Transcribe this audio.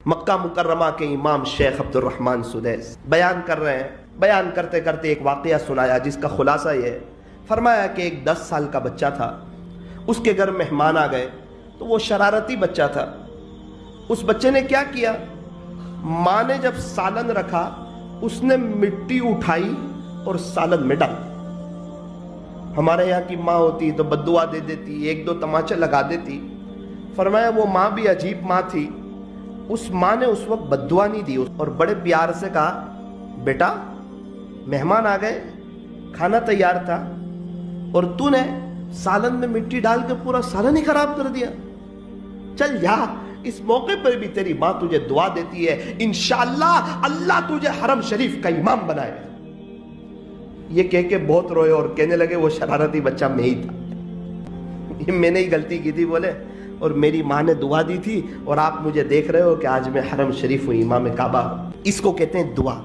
مکہ مکرمہ کے امام شیخ عبد الرحمن سدیس بیان کر رہے ہیں. بیان کرتے کرتے ایک واقعہ سنایا جس کا خلاصہ یہ فرمایا کہ ایک 10 سال کا بچہ تھا. اس کے گھر مہمان آ گئے تو وہ شرارتی بچہ تھا. اس بچے نے کیا کیا، ماں نے جب سالن رکھا اس نے مٹی اٹھائی اور سالن میں ڈال. ہمارے یہاں کی ماں ہوتی تو بددعا دے دیتی، 1-2 تماچے لگا دیتی. فرمایا وہ ماں بھی عجیب ماں تھی. اس ماں نے اس وقت بددعا نہیں دی اور بڑے پیار سے کہا، بیٹا مہمان آ گئے، کھانا تیار تھا اور تو نے سالن میں مٹی ڈال کے پورا سالن ہی خراب کر دیا. چل جا، اس موقع پر بھی تیری ماں تجھے دعا دیتی ہے، انشاءاللہ اللہ تجھے حرم شریف کا امام بنائے. یہ کہہ کے بہت روئے اور کہنے لگے وہ شرارتی بچہ میں ہی تھا، یہ میں نے ہی غلطی کی تھی بولے، اور میری ماں نے دعا دی تھی اور آپ مجھے دیکھ رہے ہو کہ آج میں حرم شریف ہوں، امام کعبہ. اس کو کہتے ہیں دعا.